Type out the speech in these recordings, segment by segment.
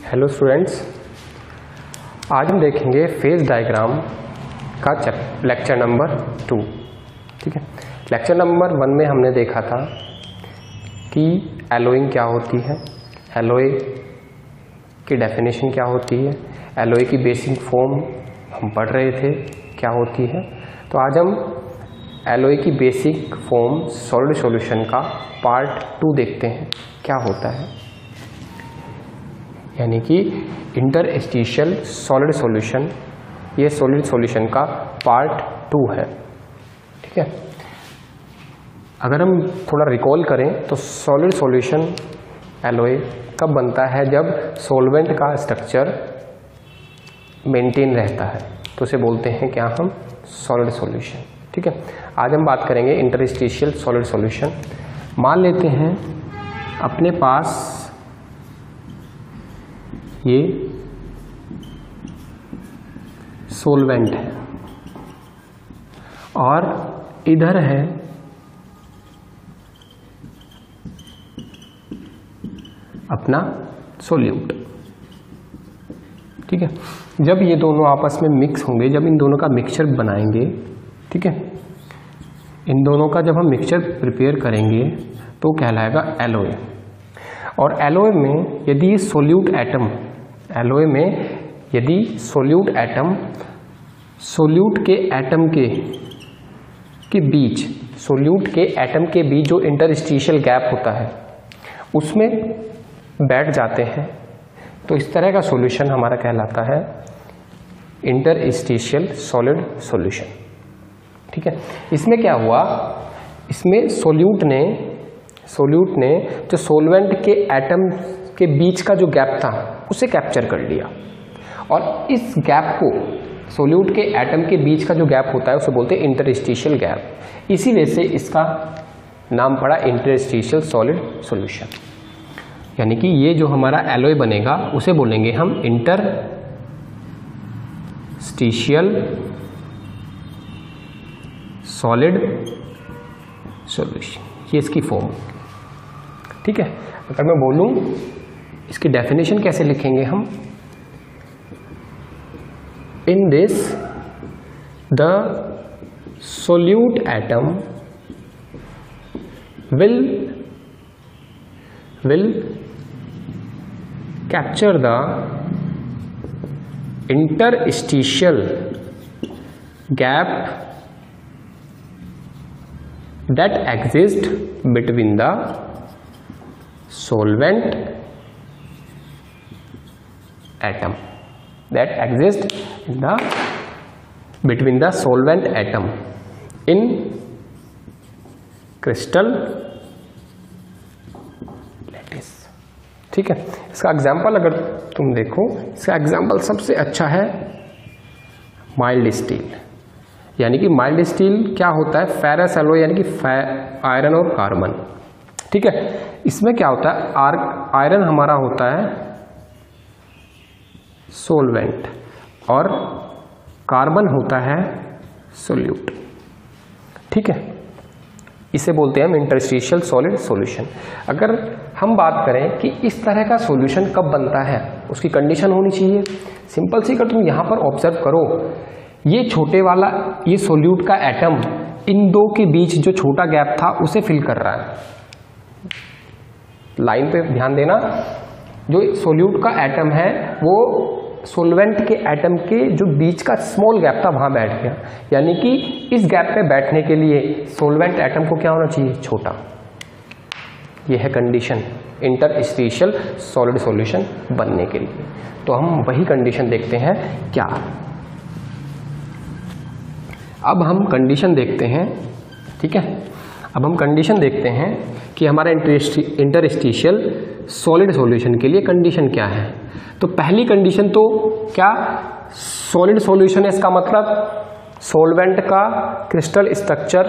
Hello students, आज हम देखेंगे फेज डायग्राम का लेक्चर नंबर 2। ठीक है, लेक्चर नंबर 1 में हमने देखा था कि एलोइंग क्या होती है, एलोय की डेफिनेशन क्या होती है, एलोय की बेसिक फॉर्म हम पढ़ रहे थे क्या होती है। तो आज हम एलोय की बेसिक फॉर्म सॉलिड सॉल्यूशन का पार्ट 2 देखते हैं क्या होता है, यानी कि इंटरस्टिशियल सॉलिड सॉल्यूशन। ये सॉलिड सॉल्यूशन का पार्ट 2 है। ठीक है, अगर हम थोड़ा रिकॉल करें तो सॉलिड सॉल्यूशन एलोय कब बनता है, जब सॉल्वेंट का स्ट्रक्चर मेंटेन रहता है, तो उसे बोलते हैं क्या हम, सॉलिड सॉल्यूशन। ठीक है, आज हम बात करेंगे इंटरस्टिशियल सॉलिड सॉल्यूशन। मान लेते हैं अपने पास ये सॉल्वेंट है और इधर है अपना सोल्यूट। ठीक है, जब ये दोनों आपस में मिक्स होंगे, जब इन दोनों का मिक्सचर बनाएंगे, ठीक है, इन दोनों का जब हम मिक्सचर प्रिपेयर करेंगे तो कहलाएगा एलोय। और एलोय में यदि सोल्यूट एटम, एलोय में यदि सोल्यूट एटम सोल्यूट के एटम के बीच, सोल्यूट के एटम के बीच जो इंटरस्टिशियल गैप होता है उसमें बैठ जाते हैं, तो इस तरह का सॉल्यूशन हमारा कहलाता है इंटरस्टिशियल सॉलिड सॉल्यूशन। ठीक है, इसमें क्या हुआ, इसमें सोल्यूट ने जो सॉल्वेंट के एटम के बीच का जो गैप था उसे कैप्चर कर लिया, और इस गैप को, सोल्यूट के एटम के बीच का जो गैप होता है उसे बोलते हैं इंटरस्टिशियल गैप। इसीलिए से इसका नाम पड़ा इंटरस्टिशियल सॉलिड सॉल्यूशन। यानी कि ये जो हमारा एलोय बनेगा उसे बोलेंगे हम इंटरस्टिशियल सॉलिड सॉल्यूशन, ये इसकी फॉर्म। ठीक है, अगर मैं बोलूं इसकी डेफिनेशन कैसे लिखेंगे हम, in this the solute atom will capture the interstitial gap that exists between the solvent atom, that exists in the between the solvent atom in crystal lattice। ठीक है, इसका एग्जाम्पल अगर तुम देखो, इसका एग्जाम्पल सबसे अच्छा है माइल्ड स्टील। यानी कि माइल्ड स्टील क्या होता है, फेरस एलोय, यानी कि आयरन और कार्बन। ठीक है, इसमें क्या होता है, आयरन हमारा होता है सोल्वेंट और कार्बन होता है सोल्यूट। ठीक है, इसे बोलते हैं हम इंटरस्टिशियल सॉलिड सॉल्यूशन। अगर हम बात करें कि इस तरह का सॉल्यूशन कब बनता है, उसकी कंडीशन होनी चाहिए सिंपल सी। अगर तुम यहां पर ऑब्जर्व करो, ये छोटे वाला, ये सोल्यूट का एटम इन दो के बीच जो छोटा गैप था उसे फिल कर रहा है। लाइन पे ध्यान देना, जो सोल्यूट का एटम है वो सोल्वेंट के एटम के जो बीच का स्मॉल गैप था वहां बैठ गया। यानी कि इस गैप पे बैठने के लिए सोल्वेंट एटम को क्या होना चाहिए, छोटा। यह है कंडीशन इंटरस्टिशियल सॉलिड सॉल्यूशन बनने के लिए। तो हम वही कंडीशन देखते हैं क्या। अब हम कंडीशन देखते हैं। ठीक है, अब हम कंडीशन देखते हैं कि हमारा इंटरस्टिशियल सॉलिड सॉल्यूशन के लिए कंडीशन क्या है। तो पहली कंडीशन तो क्या, सॉलिड सॉल्यूशन है, इसका मतलब सॉल्वेंट का क्रिस्टल स्ट्रक्चर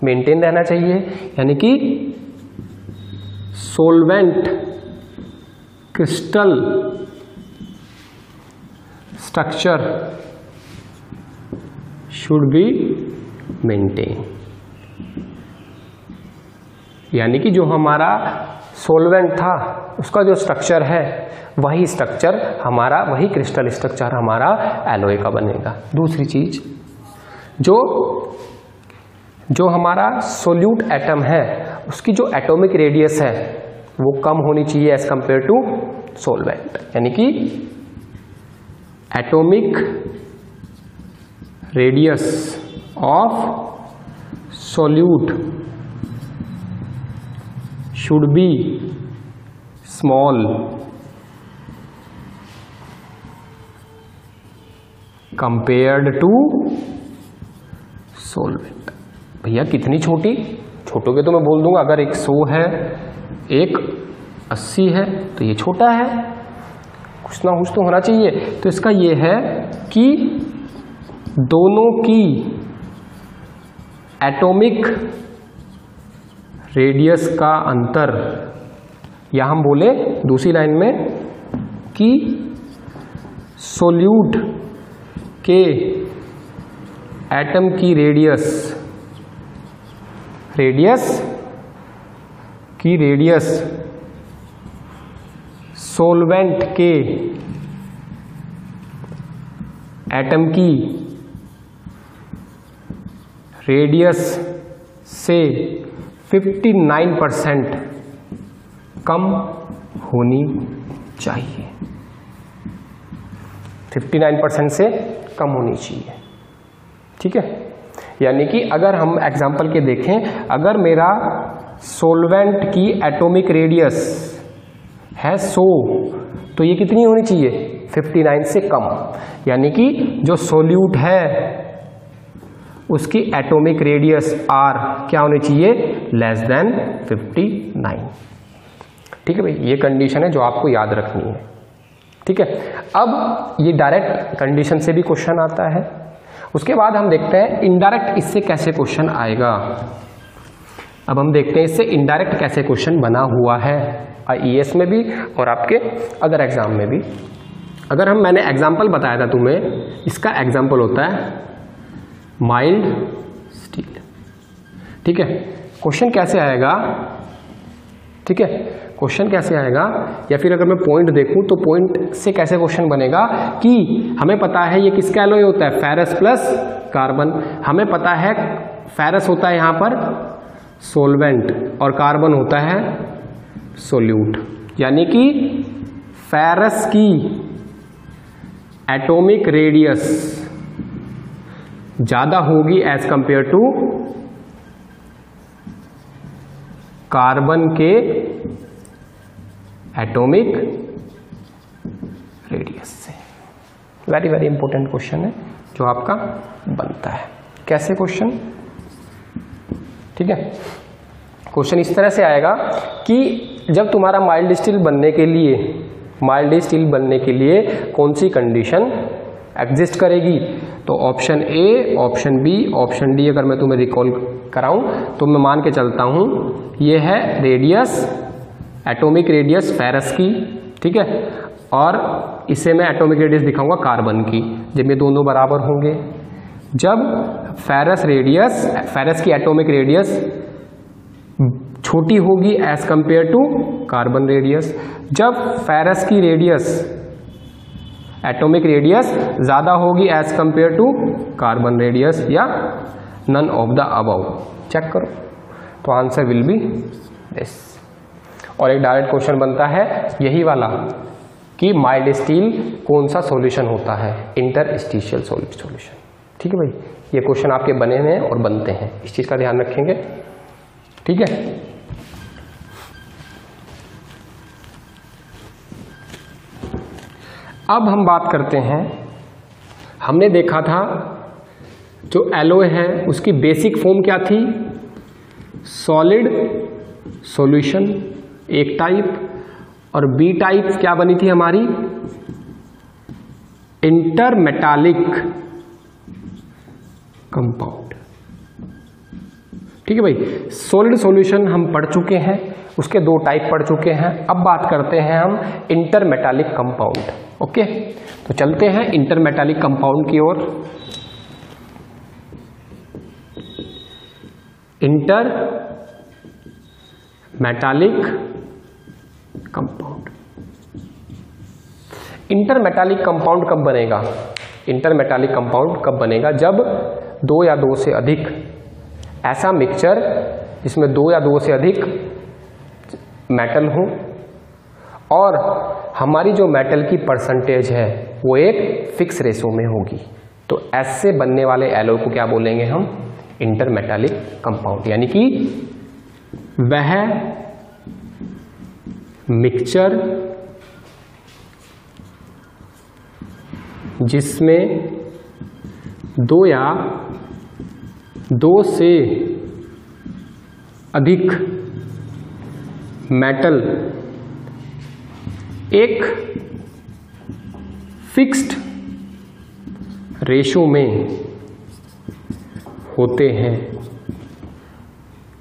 मेंटेन रहना चाहिए। यानी कि solvent crystal structure should be maintain. यानी कि जो हमारा सॉल्वेंट था उसका जो स्ट्रक्चर है वही स्ट्रक्चर हमारा, वही क्रिस्टल स्ट्रक्चर हमारा एलॉय का बनेगा। दूसरी चीज, जो हमारा सोल्यूट एटम है उसकी जो एटॉमिक रेडियस है वो कम होनी चाहिए एज कंपेयर टू सॉल्वेंट, यानी कि atomic radius of solute should be small compared to solvent. भैया कितनी छोटी, छोटों के तो मैं बोल दूंगा, अगर एक 100 है एक 80 है तो ये छोटा है, कुछ ना कुछ तो होना चाहिए। तो इसका ये है कि दोनों की एटॉमिक रेडियस का अंतर, या हम बोले दूसरी लाइन में कि सोल्यूट के एटम की रेडियस सॉल्वेंट के एटम की रेडियस से 59% कम होनी चाहिए। 59% से कम होनी चाहिए, ठीक है। यानी कि अगर हम एग्जांपल के देखें, अगर मेरा सॉल्वेंट की एटॉमिक रेडियस है 100 तो ये कितनी होनी चाहिए, 59 से कम। यानी कि जो सोल्यूट है उसकी एटॉमिक रेडियस R क्या होनी चाहिए, लेस देन 59। ठीक है भाई, ये कंडीशन है जो आपको याद रखनी है, ठीक है। अब ये डायरेक्ट कंडीशन से भी क्वेश्चन आता है। उसके बाद हम देखते हैं इनडायरेक्ट इससे कैसे क्वेश्चन आएगा। अब हम देखते हैं इससे इनडायरेक्ट कैसे क्वेश्चन बना हुआ है IES में भी और आपके अदर एग्जाम में भी। अगर मैंने एग्जाम्पल बताया था तुम्हें, इसका एग्जाम्पल होता है माइल्ड स्टील, ठीक है। क्वेश्चन कैसे आएगा, ठीक है, क्वेश्चन कैसे आएगा, या फिर अगर मैं पॉइंट देखूं तो पॉइंट से कैसे क्वेश्चन बनेगा कि हमें पता है ये किसका एलॉय होता है, फेरस प्लस कार्बन। हमें पता है फेरस होता है यहाँ पर सॉल्वेंट और कार्बन होता है सोल्यूट, यानी कि फेरस की एटॉमिक रेडियस ज्यादा होगी एज कंपेयर टू कार्बन के एटॉमिक रेडियस से। वेरी वेरी इंपॉर्टेंट क्वेश्चन है जो आपका बनता है। कैसे क्वेश्चन, ठीक है। क्वेश्चन इस तरह से आएगा कि जब तुम्हारा माइल्ड स्टील बनने के लिए कौन सी कंडीशन एग्जिस्ट करेगी, तो option A, option B, option D अगर मैं तुम्हें रिकॉल कराऊं तो मैं मान के चलता हूं ये है रेडियस, एटॉमिक रेडियस फेरस की, ठीक है, और इसे मैं एटॉमिक रेडियस दिखाऊंगा कार्बन की। जब ये दोनों बराबर होंगे, जब फेरस की एटॉमिक रेडियस छोटी होगी as compare to carbon radius, जब फेरस की एटॉमिक रेडियस ज्यादा होगी as compare to carbon radius, या none of the above. Check करो, तो आंसर विल बी दिस। और एक डायरेक्ट क्वेश्चन बनता है यही वाला कि माइल्ड स्टील कौन सा सॉल्यूशन होता है, इंटरस्टिशियल सॉल्यूशन। ठीक है भाई, ये क्वेश्चन आपके बने हुए हैं और बनते हैं, इस चीज का ध्यान रखेंगे, ठीक है। अब हम बात करते हैं, हमने देखा था जो एलॉय है उसकी बेसिक फॉर्म क्या थी, सॉलिड सॉल्यूशन एक टाइप, और बी टाइप क्या बनी थी हमारी, इंटरमेटालिक कंपाउंड। ठीक है भाई, सॉलिड सॉल्यूशन हम पढ़ चुके हैं, उसके दो टाइप पढ़ चुके हैं। अब बात करते हैं हम इंटरमेटालिक कंपाउंड। ओके, तो चलते हैं इंटरमेटालिक कंपाउंड की ओर। इंटरमेटालिक इंटरमेटालिक कंपाउंड कब बनेगा? इंटरमेटालिक कंपाउंड कब बनेगा? जब 2 या 2 से अधिक ऐसा मिक्सचर जिसमें 2 या 2 से अधिक मेटल हो और हमारी जो मेटल की परसेंटेज है वो एक फिक्स रेशो में होगी। तो ऐसे बनने वाले एलॉय को क्या बोलेंगे हम? इंटरमेटालिक कंपाउंड। यानी कि वह मिक्सचर जिसमें 2 या 2 से अधिक मेटल एक फिक्स्ड रेशो में होते हैं,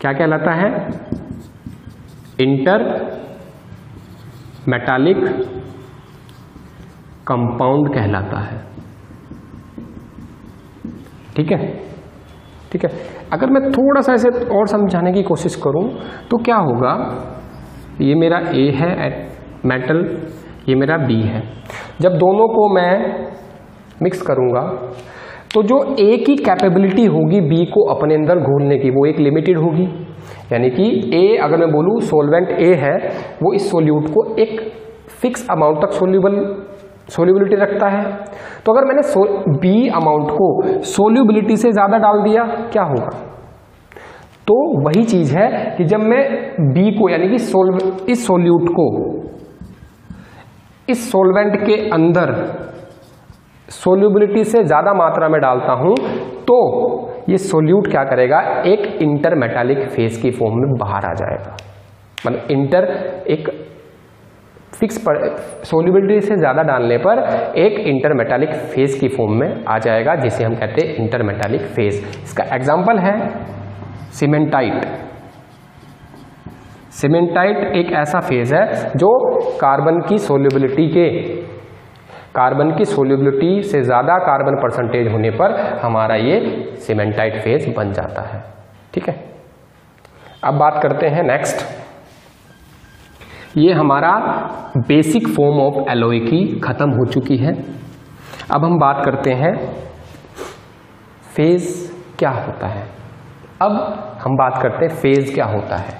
क्या कहलाता है? इंटर मेटालिक कंपाउंड कहलाता है। ठीक है, ठीक है। अगर मैं थोड़ा सा इसे और समझाने की कोशिश करूं तो क्या होगा? ये मेरा A है मेटल, ये मेरा B है। जब दोनों को मैं मिक्स करूंगा तो जो A की कैपेबिलिटी होगी B को अपने अंदर घोलने की, वो एक लिमिटेड होगी। यानी कि A, अगर मैं बोलूँ सॉल्वेंट A है, वो इस सोल्यूट को एक फिक्स अमाउंट तक सोल्यूबिलिटी रखता है। तो अगर मैंने B अमाउंट को सोल्यूबिलिटी से ज़्यादा डाल दिया, क्या होगा? तो वही चीज़ है कि जब मैं B को यानी कि इस सोल्यूट को इस सॉल्वेंट के अंदर सोल्यूबिलिटी से ज़्यादा मात्रा में डालता हूं तो ये सोल्यूट क्या करेगा? एक इंटरमेटालिक फेज की फॉर्म में बाहर आ जाएगा। मतलब एक फिक्स सोल्यूबिलिटी से ज़्यादा डालने पर एक इंटरमेटालिक फेज की फॉर्म में आ जाएगा, जिसे हम कहते हैं इंटरमेटालिक फेज। इसका एग्जाम्पल है सीमेंटाइट। सीमेंटाइट एक ऐसा फेज है जो कार्बन की सोल्यूबिलिटी से ज़्यादा कार्बन परसेंटेज होने पर हमारा ये सीमेंटाइट फेज बन जाता है। ठीक है, अब बात करते हैं नेक्स्ट। ये हमारा बेसिक फॉर्म ऑफ एलॉय की खत्म हो चुकी है। अब हम बात करते हैं फेज क्या होता है। अब हम बात करते हैं फेज क्या होता है।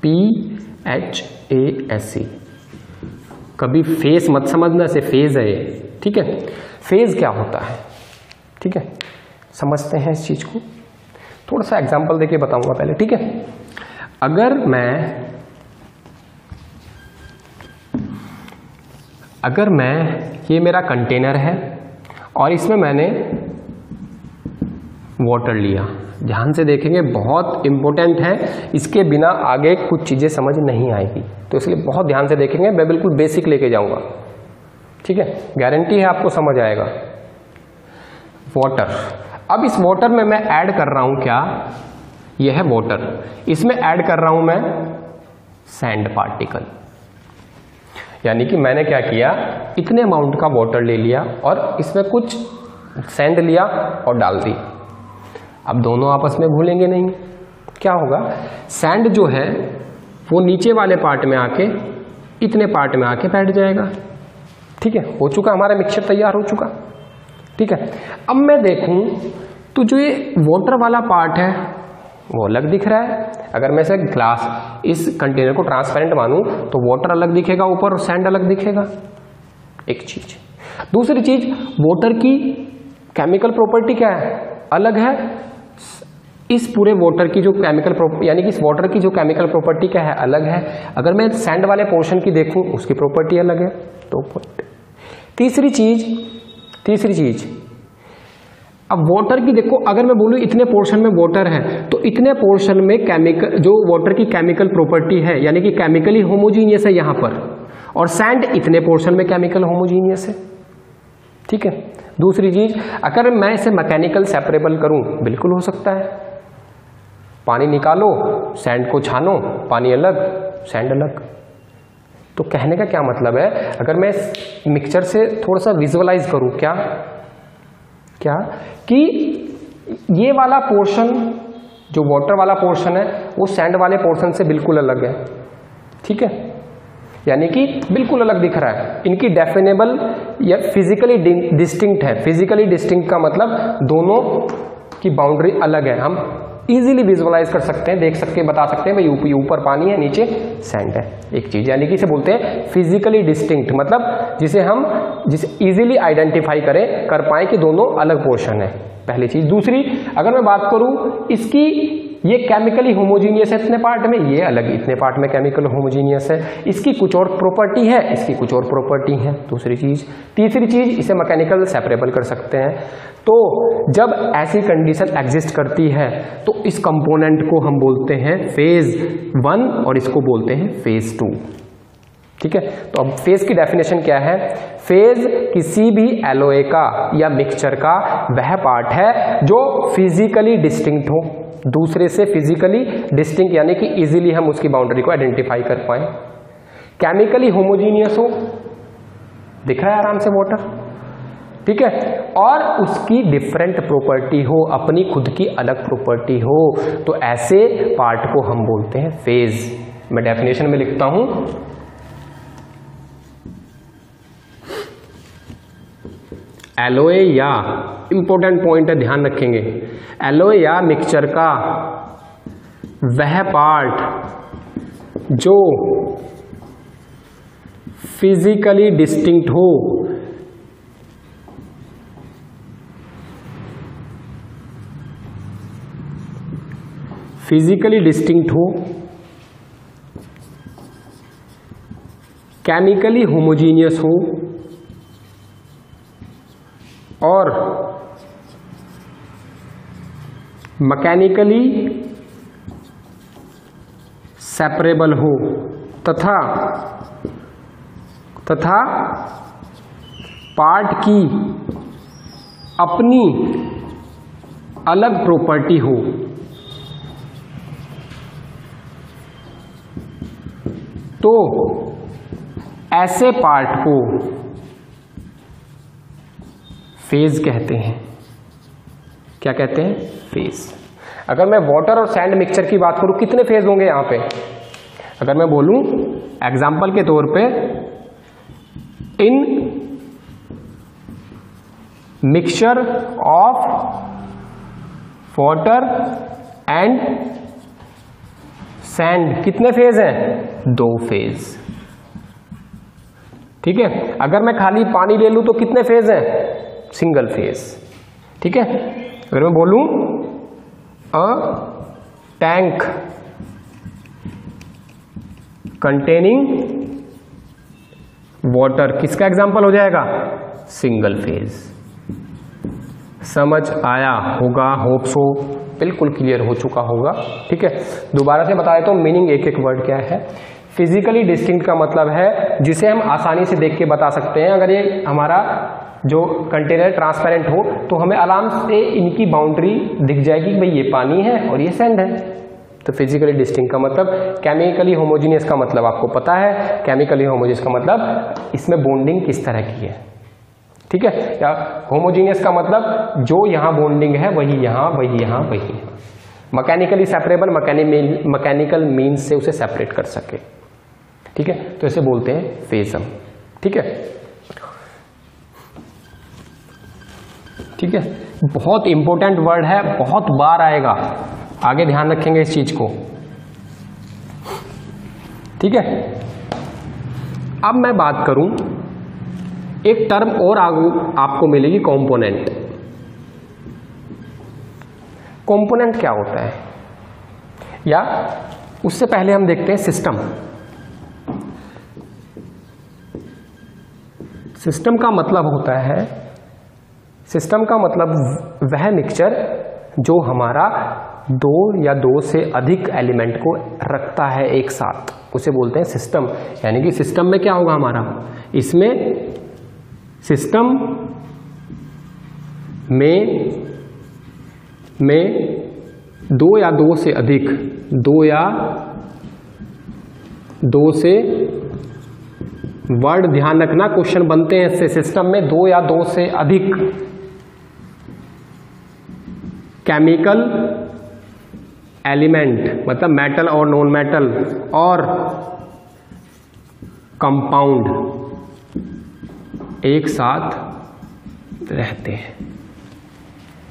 PHASE, कभी फेस मत समझना, से फेज है ये। ठीक है, फेज क्या होता है? ठीक है, समझते हैं इस चीज को। थोड़ा सा एग्जांपल देके बताऊंगा पहले। ठीक है, अगर मैं ये मेरा कंटेनर है और इसमें मैंने वाटर लिया, ध्यान से देखेंगे, बहुत इंपॉर्टेंट है, इसके बिना आगे कुछ चीज़ें समझ नहीं आएगी, तो इसलिए बहुत ध्यान से देखेंगे। मैं बिल्कुल बेसिक लेके जाऊंगा। ठीक है, गारंटी है आपको समझ आएगा। वाटर, अब इस वाटर में मैं ऐड कर रहा हूं क्या? यह है वाटर, इसमें ऐड कर रहा हूं मैं सैंड पार्टिकल। यानी कि मैंने क्या किया, इतने अमाउंट का वाटर ले लिया और इसमें कुछ सैंड लिया और डाल दी। अब दोनों आपस में घुलेंगे नहीं, क्या होगा? सैंड जो है वो नीचे वाले पार्ट में आके इतने पार्ट में आके बैठ जाएगा। ठीक है, हो चुका, हमारा मिक्सचर तैयार हो चुका। ठीक है, अब मैं देखूं तो जो ये वाटर वाला पार्ट है वो अलग दिख रहा है। अगर मैं इसे ग्लास, इस कंटेनर को ट्रांसपेरेंट मानूं तो वाटर अलग दिखेगा ऊपर और सैंड अलग दिखेगा, एक चीज। दूसरी चीज, वाटर की केमिकल प्रॉपर्टी क्या है? अलग है। इस पूरे वाटर की जो केमिकल यानी कि इस वाटर की जो केमिकल प्रॉपर्टी क्या है? अलग है। अगर मैं सैंड वाले पोर्शन की देखूं, उसकी प्रॉपर्टी अलग है। तो तीसरी चीज, अब वाटर की देखो, अगर मैं बोलूं इतने पोर्शन में वाटर है तो इतने पोर्शन में केमिकल, जो वाटर की केमिकल प्रॉपर्टी है यानी कि केमिकली होमोजीनियस है यहां पर, और सैंड इतने पोर्शन में केमिकल होमोजीनियस है। ठीक है, दूसरी चीज, अगर मैं इसे मैकेनिकल सेपरेबल करूं, बिल्कुल हो सकता है। पानी निकालो, सैंड को छानो, पानी अलग, सैंड अलग। तो कहने का क्या मतलब है, अगर मैं मिक्सचर से थोड़ा सा विजुअलाइज करूं, क्या कि ये वाला पोर्शन जो वाटर वाला पोर्शन है वो सैंड वाले पोर्शन से बिल्कुल अलग है। ठीक है, यानी कि बिल्कुल अलग दिख रहा है। इनकी डेफिनेबल या फिजिकली डिस्टिंक्ट है। फिजिकली डिस्टिंक्ट का मतलब दोनों की बाउंड्री अलग है। हम इजीली विजुअलाइज कर सकते हैं, देख सकते हैं, बता सकते हैं भाई ऊपर पानी है, नीचे सैंड है, एक चीज, यानी कि इसे बोलते हैं फिजिकली डिस्टिंक्ट, मतलब जिसे इजीली आइडेंटिफाई कर पाए कि दोनों अलग पोर्शन है, पहली चीज। दूसरी, अगर मैं बात करूं इसकी, ये केमिकली होमोजीनियस है इतने पार्ट में, ये अलग इतने पार्ट में केमिकल होमोजीनियस है, इसकी कुछ और प्रॉपर्टी है, इसकी कुछ और प्रॉपर्टी है, दूसरी चीज। तीसरी चीज, इसे मैकेनिकल सेपरेबल कर सकते हैं। तो जब ऐसी कंडीशन एग्जिस्ट करती है तो इस कंपोनेंट को हम बोलते हैं फेज 1 और इसको बोलते हैं फेज 2। ठीक है, तो अब फेज की डेफिनेशन क्या है? फेज किसी भी एलओए का या मिक्सचर का वह पार्ट है जो फिजिकली डिस्टिंक्ट हो, दूसरे से फिजिकली डिस्टिंक्ट, यानी कि इजीली हम उसकी बाउंड्री को आइडेंटिफाई कर पाए। केमिकली होमोजीनियस हो, दिख रहा है आराम से वाटर, ठीक है, और उसकी डिफरेंट प्रॉपर्टी हो, अपनी खुद की अलग प्रॉपर्टी हो, तो ऐसे पार्ट को हम बोलते हैं फेज। मैं डेफिनेशन में लिखता हूं, एलओए या, इंपॉर्टेंट पॉइंट है, ध्यान रखेंगे, एलओए या मिक्सचर का वह पार्ट जो फिजिकली डिस्टिंक्ट हो, फिजिकली डिस्टिंक्ट हो, केमिकली होमोजीनियस हो और मैकेनिकली सेपरेबल हो, तथा पार्ट की अपनी अलग प्रॉपर्टी हो, तो ऐसे पार्ट को फेज कहते हैं। क्या कहते हैं? फेज। अगर मैं वाटर और सैंड मिक्सचर की बात करूं, कितने फेज होंगे यहां पे? अगर मैं बोलूं एग्जांपल के तौर पे, इन mixture of water and sand कितने फेज हैं? 2 फेज। ठीक है, अगर मैं खाली पानी ले लूं तो कितने फेज हैं? Single phase. ठीक है, अगर मैं बोलूं अ टैंक कंटेनिंग वाटर, किसका एग्जांपल हो जाएगा? Single phase. समझ आया होगा, होप सो, बिल्कुल क्लियर हो चुका होगा। ठीक है, दोबारा से बता देता हूं मीनिंग, एक एक वर्ड क्या है। फिजिकली डिस्टिंक्ट का मतलब है जिसे हम आसानी से देख के बता सकते हैं। अगर ये हमारा जो कंटेनर ट्रांसपेरेंट हो तो हमें आराम से इनकी बाउंड्री दिख जाएगी कि भाई ये पानी है और ये सैंड है। तो फिजिकली डिस्टिंक्ट का मतलब। केमिकली होमोजीनियस का मतलब आपको पता है, केमिकली होमोजीनियस का मतलब इसमें बॉन्डिंग किस तरह की है। ठीक है, या होमोजीनियस का मतलब जो यहां बॉन्डिंग है वही यहां, वही यहां, वही यहां। मैकेनिकली सेपरेबल, मैकेनिकल मीन्स से उसे सेपरेट कर सके। ठीक है, तो इसे बोलते हैं फेजम। ठीक है, ठीक है, बहुत इंपॉर्टेंट वर्ड है, बहुत बार आएगा, आगे ध्यान रखेंगे इस चीज को। ठीक है, अब मैं बात करूं, एक टर्म और आपको मिलेगी, कंपोनेंट। कंपोनेंट क्या होता है, या उससे पहले हम देखते हैं सिस्टम। सिस्टम का मतलब होता है, सिस्टम का मतलब वह मिक्सचर जो हमारा 2 या 2 से अधिक एलिमेंट को रखता है एक साथ, उसे बोलते हैं सिस्टम। यानी कि सिस्टम में क्या होगा हमारा, इसमें सिस्टम में 2 या 2 से अधिक, 2 या 2 से, वर्ड ध्यान रखना, क्वेश्चन बनते हैं इससे। सिस्टम में 2 या 2 से अधिक केमिकल एलिमेंट, मतलब मेटल और नॉन मेटल, और कंपाउंड एक साथ रहते हैं।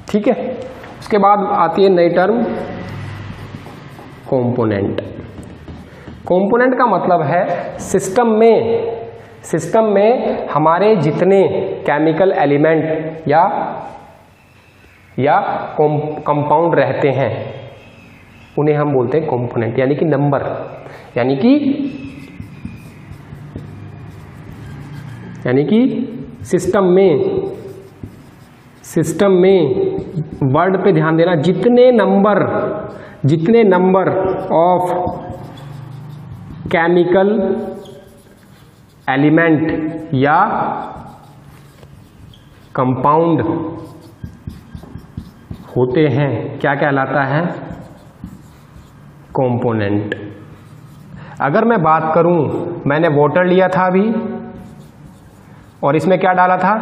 ठीक है, उसके बाद आती है नई टर्म कंपोनेंट। कंपोनेंट का मतलब है सिस्टम में हमारे जितने केमिकल एलिमेंट या कंपाउंड रहते हैं उन्हें हम बोलते हैं कंपोनेंट, यानी कि नंबर, यानी कि सिस्टम में वर्ड पे ध्यान देना, जितने नंबर ऑफ केमिकल एलिमेंट या कंपाउंड होते हैं क्या कहलाता है? कंपोनेंट। अगर मैं बात करूं, मैंने वाटर लिया था अभी और इसमें क्या डाला था?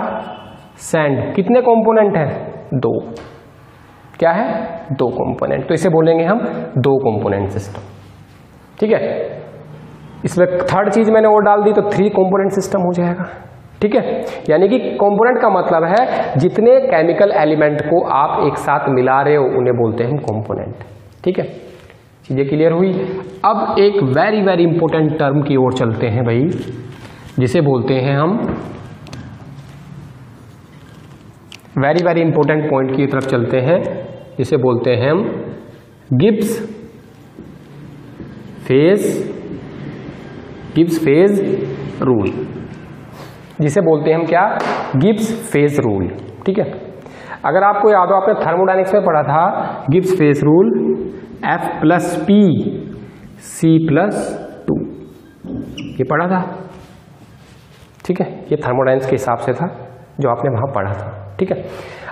सैंड। कितने कंपोनेंट है? 2। क्या है? 2 कंपोनेंट। तो इसे बोलेंगे हम 2 कंपोनेंट सिस्टम। ठीक है, इसमें थर्ड चीज मैंने और डाल दी तो 3 कंपोनेंट सिस्टम हो जाएगा। ठीक है, यानी कि कंपोनेंट का मतलब है जितने केमिकल एलिमेंट को आप एक साथ मिला रहे हो उन्हें बोलते हैं कंपोनेंट। ठीक है, चीजें क्लियर हुई। अब एक वेरी वेरी इंपॉर्टेंट टर्म की ओर चलते हैं भाई, जिसे बोलते हैं हम वेरी वेरी इंपॉर्टेंट पॉइंट की तरफ चलते हैं, जिसे बोलते हैं हम गिब्स फेज रूल, जिसे बोलते हैं हम क्या? Gibbs phase rule. ठीक है, अगर आपको याद हो, आपने थर्मोडायनेमिक्स में पढ़ा था Gibbs phase rule F+P C+2, ये पढ़ा था। ठीक है, ये थर्मोडायनेमिक्स के हिसाब से था जो आपने वहां पढ़ा था। ठीक है,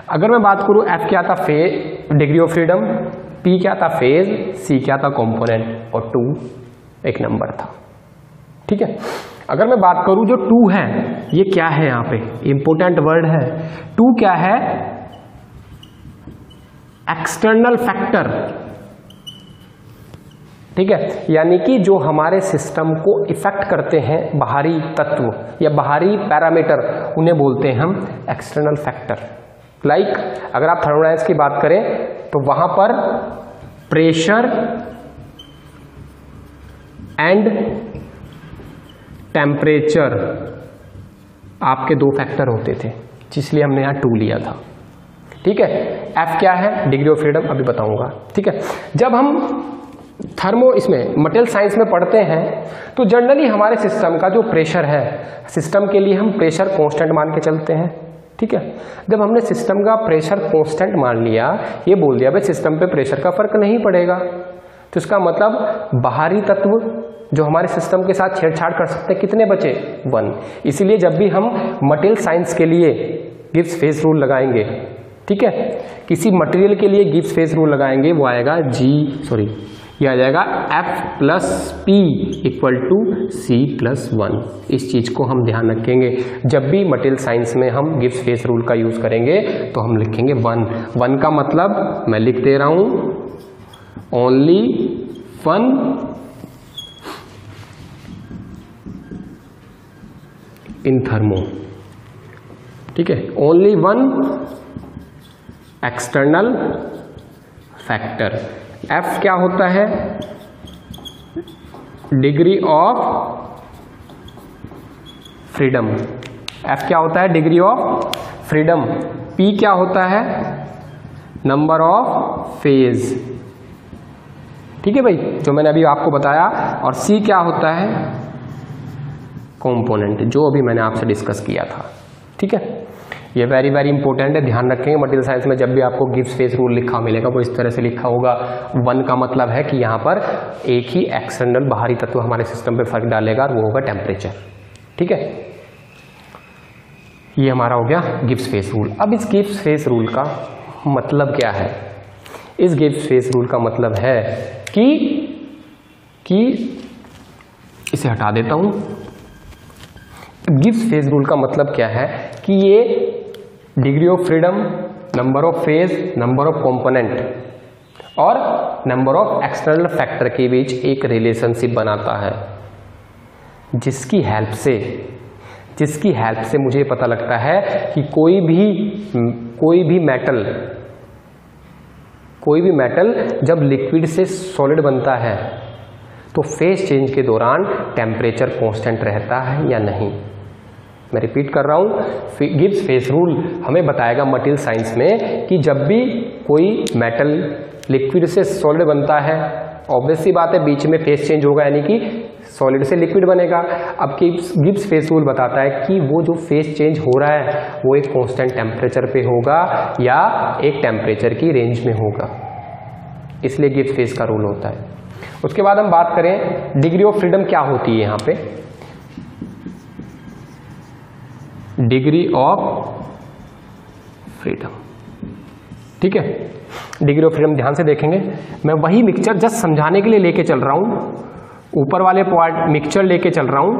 अगर मैं बात करूं F क्या था? डिग्री ऑफ फ्रीडम, P क्या था? फेज, C क्या था? कंपोनेंट, और 2 एक नंबर था। ठीक है, अगर मैं बात करूं जो 2 है, ये क्या है? यहां पे इंपॉर्टेंट वर्ड है। 2 क्या है? External factor. ठीक है, यानी कि जो हमारे सिस्टम को इफेक्ट करते हैं बाहरी तत्व या बाहरी पैरामीटर, उन्हें बोलते हैं हम एक्सटर्नल फैक्टर। लाइक अगर आप थर्मोडायनेमिक्स की बात करें तो वहां पर प्रेशर एंड टेम्परेचर आपके 2 फैक्टर होते थे, इसलिए हमने यहां 2 लिया था। ठीक है, F क्या है? डिग्री ऑफ फ्रीडम, अभी बताऊंगा। ठीक है, जब हम इसमें मटेरियल साइंस में पढ़ते हैं तो जनरली हमारे सिस्टम का जो प्रेशर है, सिस्टम के लिए हम प्रेशर कांस्टेंट मान के चलते हैं। ठीक है, जब हमने सिस्टम का प्रेशर कांस्टेंट मान लिया, ये बोल दिया भाई सिस्टम पे प्रेशर का फर्क नहीं पड़ेगा, तो इसका मतलब बाहरी तत्व जो हमारे सिस्टम के साथ छेड़छाड़ कर सकते हैं कितने बचे? 1। इसीलिए जब भी हम मटेरियल साइंस के लिए गिब्स फेज रूल लगाएंगे, ठीक है, किसी मटेरियल के लिए गिब्स फेज रूल लगाएंगे, वो आएगा ये आ जाएगा F+P = C+1। इस चीज को हम ध्यान रखेंगे। जब भी मटेरियल साइंस में हम गिब्स फेज रूल का यूज करेंगे तो हम लिखेंगे 1 का मतलब मैं लिख दे रहा हूं, ओनली 1 इन थर्मो। ठीक है, ओनली 1 एक्सटर्नल फैक्टर। F क्या होता है? Degree of freedom. F क्या होता है? Degree of freedom. P क्या होता है? Number of phase. ठीक है भाई, जो मैंने अभी आपको बताया। और C क्या होता है? कंपोनेंट, जो अभी मैंने आपसे डिस्कस किया था। ठीक है, ये वेरी वेरी इंपॉर्टेंट है, ध्यान रखेंगे। मटेरियल साइंस में जब भी आपको गिब्स फेज रूल लिखा मिलेगा वो इस तरह से लिखा होगा। 1 का मतलब है कि यहाँ पर एक ही एक्सटर्नल बाहरी तत्व हमारे सिस्टम पे फर्क डालेगा और वो होगा टेम्परेचर। ठीक है, ये हमारा हो गया गिब्स फेज रूल। अब इस गिब्स फेज रूल का मतलब क्या है? इस गिब्स फेज रूल का मतलब है कि इसे हटा देता हूं। गिब्स फेज रूल का मतलब क्या है कि ये degree of freedom, number of phase, number of component और नंबर ऑफ एक्सटर्नल फैक्टर के बीच एक रिलेशनशिप बनाता है। जिसकी हेल्प से मुझे पता लगता है कि कोई भी मेटल जब लिक्विड से सॉलिड बनता है तो फेज चेंज के दौरान टेम्परेचर कांस्टेंट रहता है या नहीं। मैं रिपीट कर रहा हूं, गिब्स फेज रूल हमें बताएगा मटेरियल साइंस में कि जब भी कोई मेटल लिक्विड से सॉलिड बनता है, ऑब्वियस सी बात है बीच में फेज चेंज होगा, यानी कि सॉलिड से लिक्विड बनेगा। अब गिब्स फेज रूल बताता है कि वो जो फेज चेंज हो रहा है वो एक कांस्टेंट टेम्परेचर पे होगा या एक टेम्परेचर की रेंज में होगा, इसलिए गिब्स फेज का रूल होता है। उसके बाद हम बात करें डिग्री ऑफ फ्रीडम क्या होती है। यहां पे डिग्री ऑफ फ्रीडम, ठीक है, डिग्री ऑफ फ्रीडम ध्यान से देखेंगे। मैं वही मिक्सचर जस्ट समझाने के लिए लेके चल रहा हूं, ऊपर वाले पार्ट मिक्सचर लेके चल रहा हूं,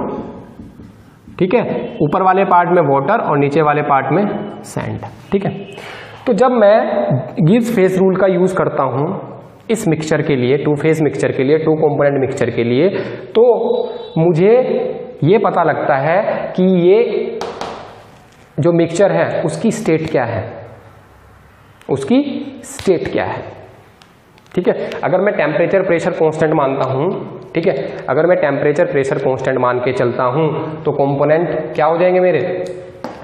ठीक है, ऊपर वाले पार्ट में वाटर और नीचे वाले पार्ट में सैंड, ठीक है। तो जब मैं गिब्स फेज रूल का यूज करता हूं इस मिक्सचर के लिए, टू फेज मिक्सचर के लिए, टू कंपोनेंट मिक्सचर के लिए, तो मुझे ये पता लगता है कि ये जो मिक्सचर है उसकी स्टेट क्या है, उसकी स्टेट क्या है, ठीक है। अगर मैं टेम्परेचर प्रेशर कांस्टेंट मानता हूं, ठीक है, अगर मैं टेम्परेचर प्रेशर कांस्टेंट मान के चलता हूं तो कंपोनेंट क्या हो जाएंगे मेरे,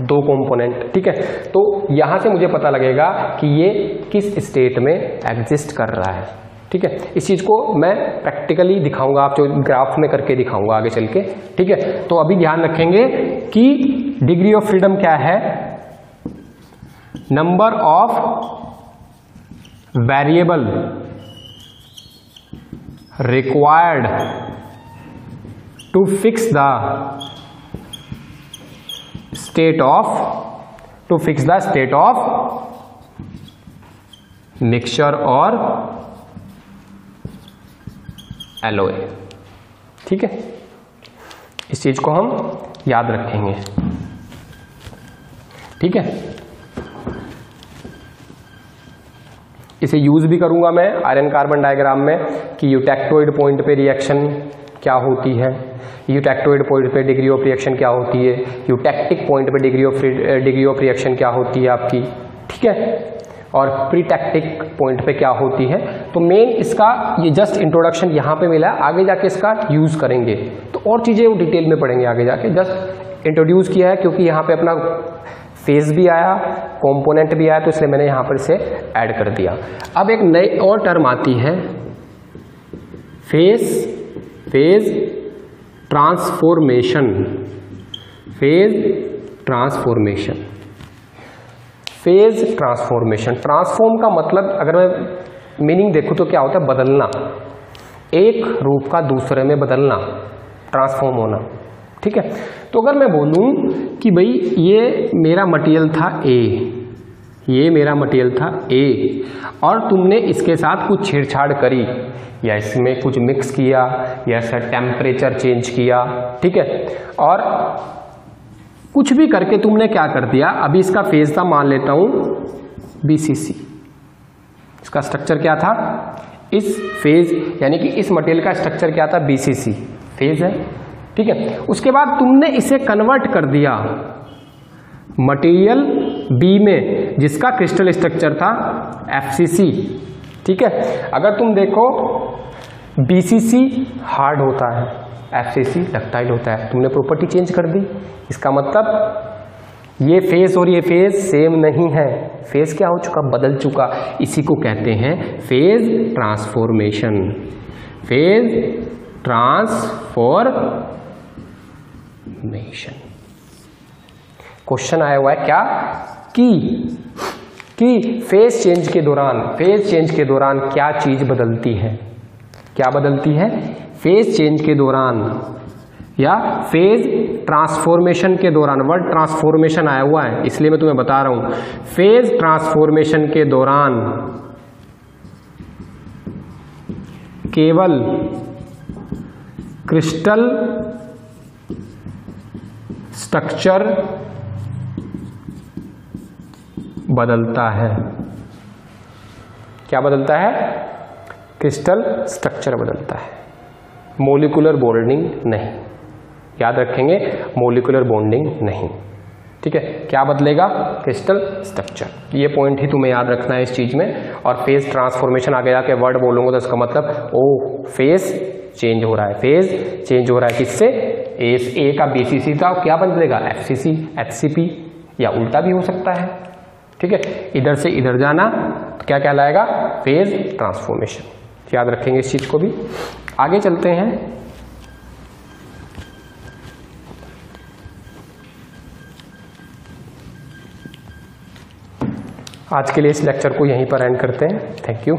दो कंपोनेंट, ठीक है। तो यहां से मुझे पता लगेगा कि ये किस स्टेट में एग्जिस्ट कर रहा है, ठीक है। इस चीज को मैं प्रैक्टिकली दिखाऊंगा, आप जो ग्राफ में करके दिखाऊंगा आगे चल के, ठीक है। तो अभी ध्यान रखेंगे कि डिग्री ऑफ फ्रीडम क्या है, number of variable required to fix the state of mixture or alloy, ठीक है। इस चीज को हम याद रखेंगे, ठीक है। इसे यूज भी करूंगा मैं आयरन कार्बन डायग्राम में कि यूटेक्टोइड पॉइंट पे रिएक्शन क्या होती है, यूटेक्टोइड पॉइंट पे डिग्री ऑफ रिएक्शन क्या होती है, यूटेक्टिक पॉइंट पे डिग्री ऑफ रिएक्शन क्या होती है आपकी, ठीक है, और प्रीटैक्टिक पॉइंट पे क्या होती है। तो मेन इसका ये जस्ट इंट्रोडक्शन यहाँ पे मिला है, आगे जाके इसका यूज करेंगे तो और चीजें डिटेल में पढ़ेंगे आगे जाके, जस्ट इंट्रोड्यूस किया है क्योंकि यहाँ पे अपना फेज भी आया, कंपोनेंट भी आया, तो इसलिए मैंने यहां पर इसे ऐड कर दिया। अब एक नई और टर्म आती है phase transformation, phase transformation. Transform का मतलब अगर मैं मीनिंग देखूं तो क्या होता है, बदलना, एक रूप का दूसरे में बदलना, ट्रांसफॉर्म होना, ठीक है। तो अगर मैं बोलूं कि भाई ये मेरा मटेरियल था ए, और तुमने इसके साथ कुछ छेड़छाड़ करी या इसमें कुछ मिक्स किया या इसका टेम्परेचर चेंज किया, ठीक है, और कुछ भी करके तुमने क्या कर दिया, अभी इसका फेज था, मान लेता हूं BCC, इसका स्ट्रक्चर क्या था, इस फेज यानी कि इस मटेरियल का स्ट्रक्चर क्या था, BCC फेज है, ठीक है। उसके बाद तुमने इसे कन्वर्ट कर दिया मटेरियल B में जिसका क्रिस्टल स्ट्रक्चर था FCC, ठीक है। अगर तुम देखो BCC हार्ड होता है, FCC डक्टाइल होता है, तुमने प्रॉपर्टी चेंज कर दी, इसका मतलब ये फेज और ये फेज सेम नहीं है, फेज क्या हो चुका, बदल चुका, इसी को कहते हैं phase transformation, phase transformation. Question आया हुआ है क्या कि फेज चेंज के दौरान क्या चीज बदलती है, क्या बदलती है, फेज चेंज के दौरान या फेज ट्रांसफॉर्मेशन के दौरान, वर्ड ट्रांसफॉर्मेशन आया हुआ है इसलिए मैं तुम्हें बता रहा हूं, फेज ट्रांसफॉर्मेशन के दौरान केवल क्रिस्टल स्ट्रक्चर बदलता है। क्या बदलता है, क्रिस्टल स्ट्रक्चर बदलता है, मोलिकुलर बॉन्डिंग नहीं, याद रखेंगे, मोलिकुलर बॉन्डिंग नहीं। ठीक है, क्या बदलेगा? Crystal structure. ये पॉइंट ही तुम्हें याद रखना है इस चीज में। और फेज ट्रांसफॉर्मेशन आगे जाके वर्ड बोलूंगा तो इसका मतलब ओ फेज चेंज हो रहा है, फेज चेंज हो रहा है किससे? ए का बीसीसी था, क्या बदलेगा? एफसीसी, एचसीपी, या उल्टा भी हो सकता है। ठीक है, इधर से इधर जाना तो क्या कहलाएगा? Phase transformation. याद रखेंगे इस चीज को भी। आगे चलते हैं। आज के लिए इस लेक्चर को यहीं पर एंड करते हैं। Thank you.